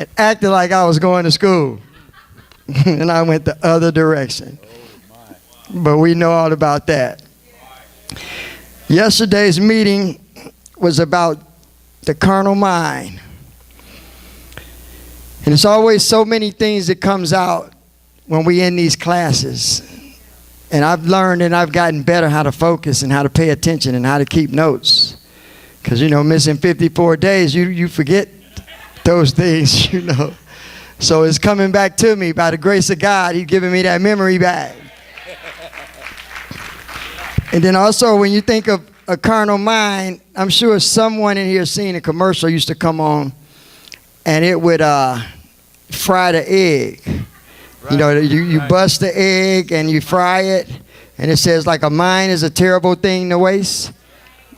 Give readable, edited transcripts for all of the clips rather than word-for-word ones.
and acted like I was going to school. And I went the other direction. But we know all about that. Yesterday's meeting was about the carnal mind. And it's always so many things that comes out when we in these classes. And I've learned and I've gotten better how to focus and how to pay attention and how to keep notes. Because, missing 54 days, you forget those things, So it's coming back to me by the grace of God. He's giving me that memory back. And then also, when you think of a carnal mind, I'm sure someone in here seen a commercial used to come on, and it would fry the egg. Right. You bust the egg and you fry it, and it says like a mind is a terrible thing to waste.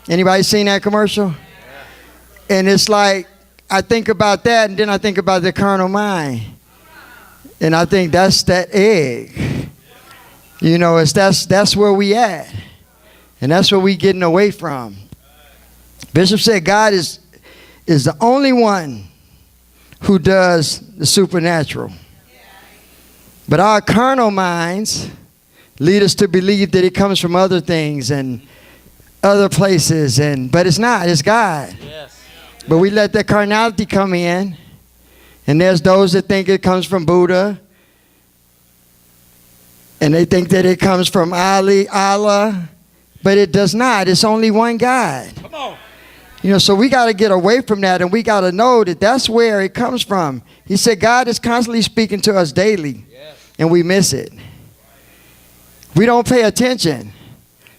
Anybody seen that commercial? Yeah. And it's like, I think about that, and then I think about the carnal mind. And I think that's that egg. That's where we at. And that's what we getting away from. Bishop said God is the only one who does the supernatural. But our carnal minds lead us to believe that it comes from other things and other places, but it's not, it's God. Yes. But we let that carnality come in, and there's those that think it comes from Buddha, and they think that it comes from Allah, but it does not. It's only one God. Come on. So we got to get away from that, and we got to know that that's where it comes from. He said God is constantly speaking to us daily, and we miss it. We don't pay attention.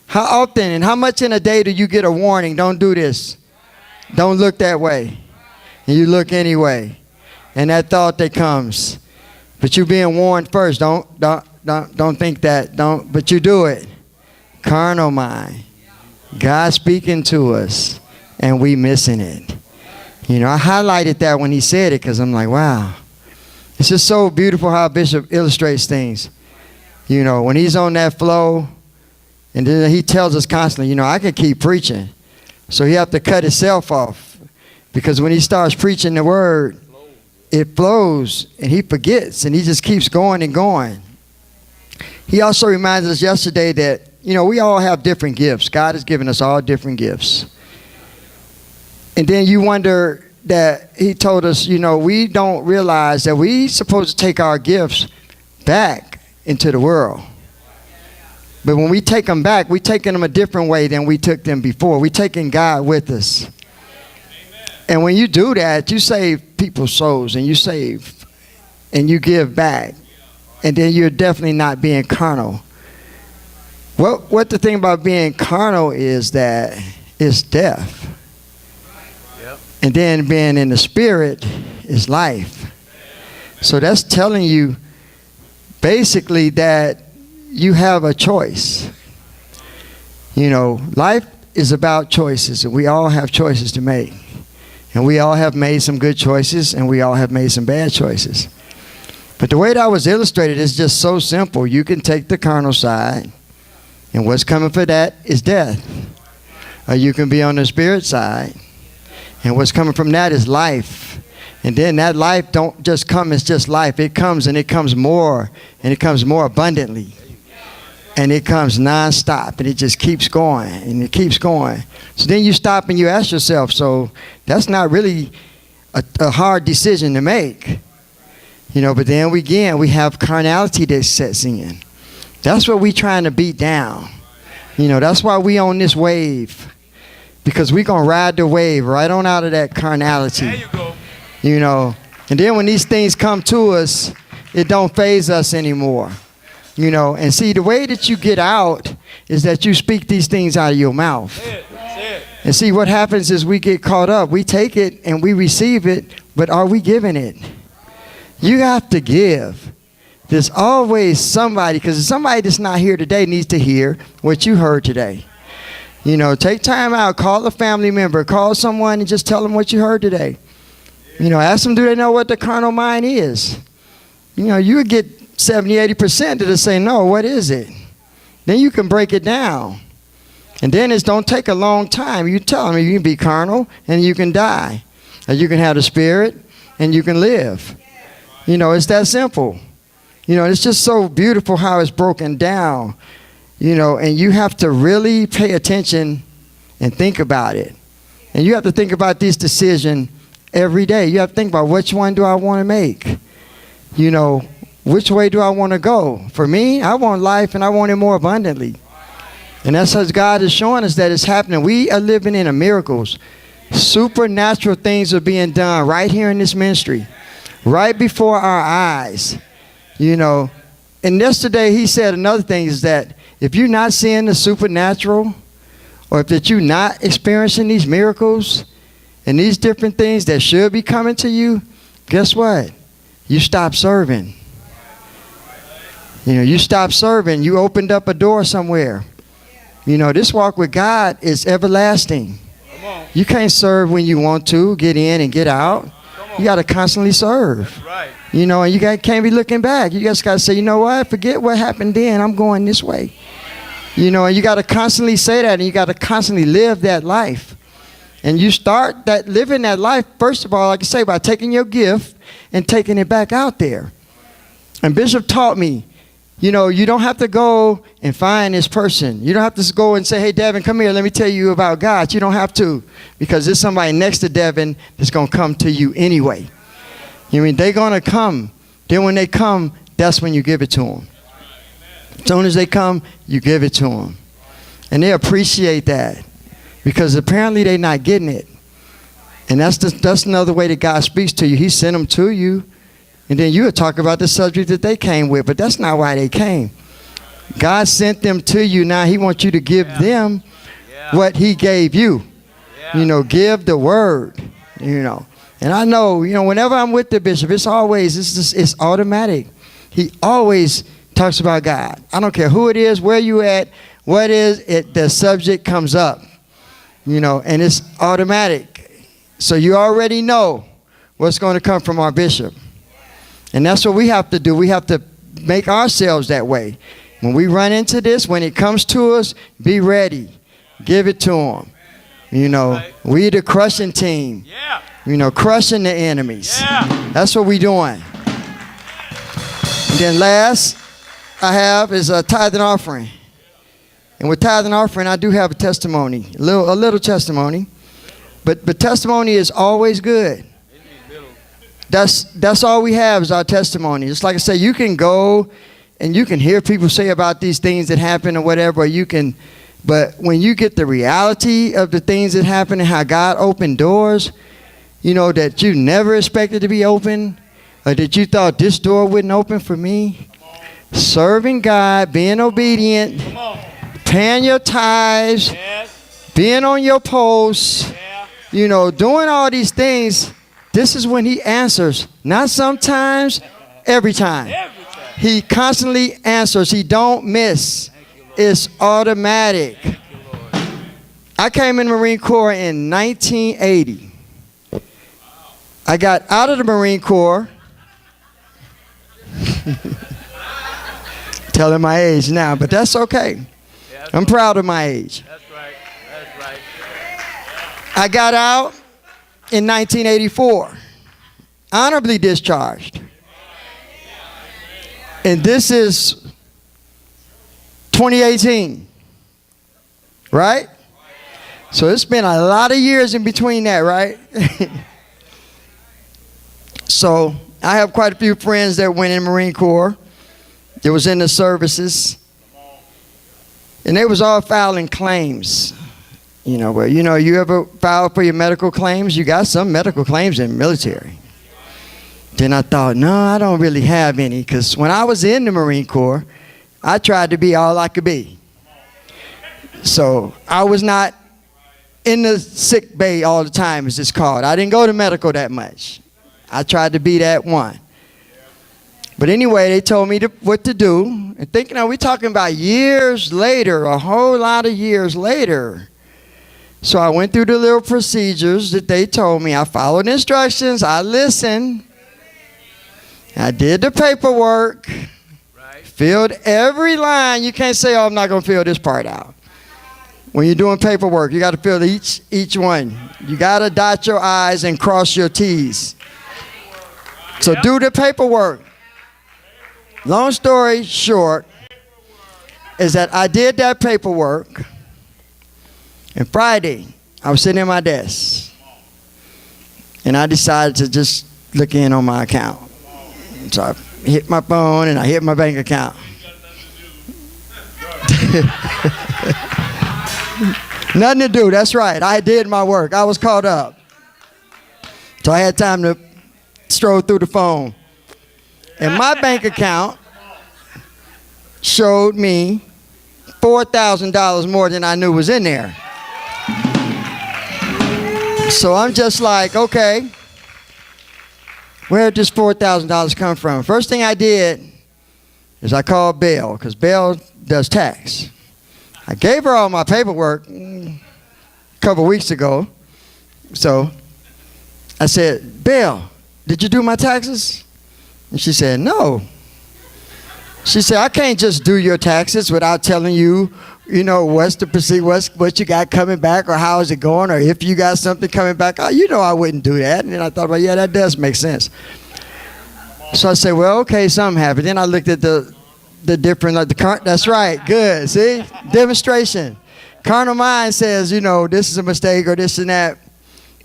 How often and how much in a day do you get a warning? Don't do this. Don't look that way. And you look anyway. And that thought that comes. But you being warned first. Don't think that. But you do it. Carnal mind. God speaking to us. And we missing it. I highlighted that when he said it because I'm like, wow. It's just so beautiful how Bishop illustrates things. When he's on that flow, and then he tells us constantly, I can keep preaching. So he have to cut himself off. Because when he starts preaching the word, it flows, and he forgets, and he just keeps going and going. He also reminds us yesterday that, we all have different gifts. God has given us all different gifts. And then you wonder that he told us, we don't realize that we supposed to take our gifts back into the world. But when we take them back, we're taking them a different way than we took them before. We're taking God with us. Amen. And when you do that, you save people's souls, and you save and you give back. And then you're definitely not being carnal. What the thing about being carnal is that it's death. Yep. And then being in the spirit is life. So that's telling you basically that you have a choice. Life is about choices, and we all have choices to make. And we all have made some good choices, and we all have made some bad choices. But the way that was illustrated is just so simple. You can take the carnal side, and what's coming for that is death. Or you can be on the spirit side, and what's coming from that is life. And then that life don't just come as just life. It comes, and it comes more, and it comes more abundantly. And it comes nonstop, and it just keeps going, and it keeps going. So then you stop and you ask yourself, so that's not really a hard decision to make. But then we have carnality that sets in. That's what we trying to beat down. That's why we on this wave. Because we going to ride the wave right on out of that carnality. There you go. And then when these things come to us, it don't faze us anymore. And see, the way that you get out is that you speak these things out of your mouth. That's it. And see, what happens is we get caught up. We take it and we receive it, but are we giving it? You have to give. There's always somebody, because somebody that's not here today needs to hear what you heard today. Take time out, call a family member, call someone and just tell them what you heard today. Ask them, do they know what the carnal mind is? You would get 70-80% that say, no, what is it? Then you can break it down. And then it don't take a long time. You tell them you can be carnal and you can die. Or you can have the spirit and you can live. You know, it's that simple. You know, it's just so beautiful how it's broken down, you know, and you have to really pay attention and think about it. And you have to think about this decision every day. You have to think about, which one do I want to make? You know, which way do I want to go? For me, I want life, and I want it more abundantly. And that's how God is showing us that it's happening. We are living in miracles. Supernatural things are being done right here in this ministry, right before our eyes. You know, and yesterday he said another thing is that if you're not seeing the supernatural, or if you're not experiencing these miracles and these different things that should be coming to you, guess what? You stop serving. You know, you stop serving. You opened up a door somewhere. You know, this walk with God is everlasting. You can't serve when you want to, get in and get out. You got to constantly serve. Right. You know, and you can't be looking back. You just got to say, you know what? Forget what happened then. I'm going this way. You know, and you got to constantly say that, and you got to constantly live that life. And you start that living that life, first of all, like I say, by taking your gift and taking it back out there. And Bishop taught me, you know, you don't have to go and find this person. You don't have to go and say, hey, Devin, come here. Let me tell you about God. You don't have to, because there's somebody next to Devin that's going to come to you anyway. You know, they're going to come. Then when they come, that's when you give it to them. As soon as they come, you give it to them. And they appreciate that, because apparently they're not getting it. And that's another way that God speaks to you. He sent them to you. And then you would talk about the subject that they came with, but that's not why they came. God sent them to you. Now he wants you to give them what he gave you. You know, give the word, you know. And I know, you know, whenever I'm with the bishop, it's automatic. He always talks about God. I don't care who it is, where you at, what is it, the subject comes up. You know, and it's automatic. So you already know what's going to come from our bishop. And that's what we have to do. We have to make ourselves that way. When we run into this, when it comes to us, be ready. Give it to them. You know, we the crushing team. You know, crushing the enemies. That's what we doing. And then last I have is a tithe and offering. And with tithe and offering, I do have a testimony, a little testimony. But testimony is always good. That's all we have is our testimony. It's like I say, you can go and you can hear people say about these things that happen or whatever. But when you get the reality of the things that happen and how God opened doors, you know, that you never expected to be open, or that you thought this door wouldn't open for me. Serving God, being obedient, paying your tithes, being on your posts, you know, doing all these things. This is when he answers. Not sometimes, every time. He constantly answers. He don't miss. It's automatic. I came in the Marine Corps in 1980. I got out of the Marine Corps. Telling my age now, but that's okay. I'm proud of my age. That's right. That's right. I got out in 1984, honorably discharged. And this is 2018, right? So it's been a lot of years in between that, right? So I have quite a few friends that went in the Marine Corps. It was in the services. And they was all filing claims. You know, well, you know, you ever file for your medical claims? You got some medical claims in the military. Then I thought, no, I don't really have any, because when I was in the Marine Corps, I tried to be all I could be. So I was not in the sick bay all the time, as it's called. I didn't go to medical that much. I tried to be that one. But anyway, they told me what to do. And thinking, we're talking about years later, a whole lot of years later. So I went through the little procedures that they told me. I followed instructions. I listened. I did the paperwork. Right. Filled every line. You can't say, oh, I'm not going to fill this part out. When you're doing paperwork, you got to fill each one. You got to dot your I's and cross your T's. So do the paperwork. Long story short is that I did that paperwork, and Friday I was sitting at my desk and I decided to just look in on my account. So I hit my phone and I hit my bank account. Nothing to do, that's right. I did my work. I was caught up. So I had time to stroll through the phone. And my bank account showed me $4,000 more than I knew was in there. So I'm just like, okay, where did this $4,000 come from? First thing I did is I called Belle, because Belle does tax. I gave her all my paperwork a couple weeks ago. So I said, Belle, did you do my taxes? And she said, no. She said, I can't just do your taxes without telling you, what's the procedure, what you got coming back, or how is it going, or if you got something coming back. Oh, I wouldn't do that. And then I thought, well, yeah, that does make sense. So I said, well, okay, something happened. Then I looked at the different, that's right, good, see? Demonstration. Carnal mind says, this is a mistake or this and that,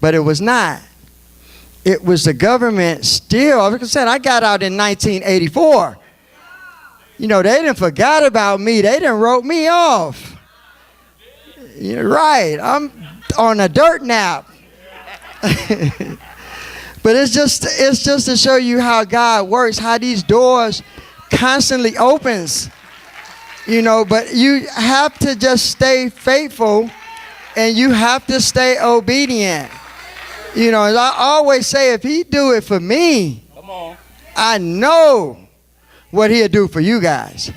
but it was not. It was the government still. Like I said, I got out in 1984. They didn't forgot about me. They didn't wrote me off. You're right. I'm on a dirt nap. But it's just to show you how God works, how these doors constantly opens. But you have to just stay faithful and you have to stay obedient. As I always say, if he do it for me, come on, I know what he'll do for you guys.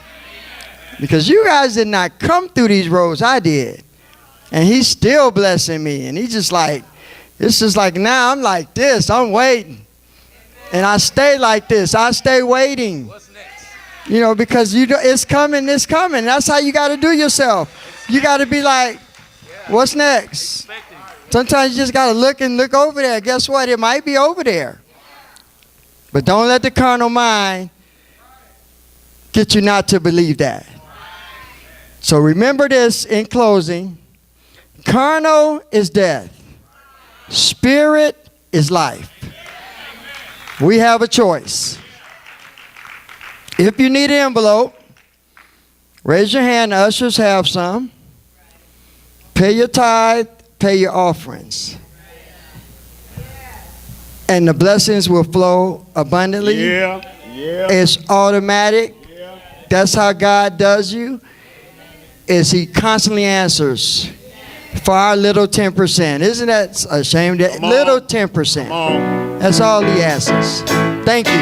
Because you guys did not come through these roads, I did. And he's still blessing me. And he's just like, it's just like now I'm like this, I'm waiting. And I stay like this, I stay waiting. What's next? Because it's coming. That's how you got to do yourself. You got to be like, what's next? Sometimes you just got to look over there. Guess what? It might be over there. But don't let the carnal mind get you not to believe that. So remember this in closing. Carnal is death. Spirit is life. We have a choice. If you need an envelope, raise your hand. The ushers have some. Pay your tithe. Pay your offerings. And the blessings will flow abundantly. Yeah. It's automatic. Yeah. That's how God does you. Is he constantly answers for our little 10%. Isn't that a shame? That little 10%. That's all he asks. Thank you.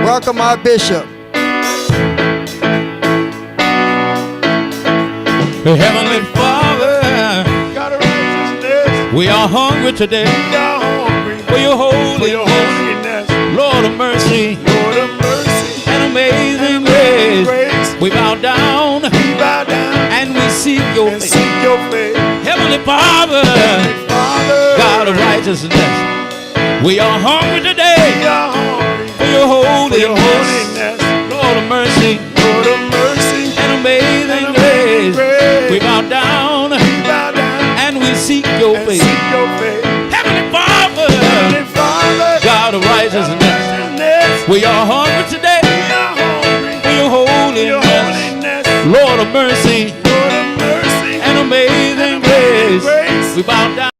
Welcome our bishop. Heavenly Father, we are hungry today for your holiness, Lord of mercy, and amazing grace. We bow down and we seek your face. Heavenly Father, God of righteousness, we are hungry today for your holiness, Lord of mercy, and amazing grace. We bow down and we seek your face. Heavenly Father, God of righteousness, we are hungry today for your holiness, Lord of mercy, and amazing grace. We bow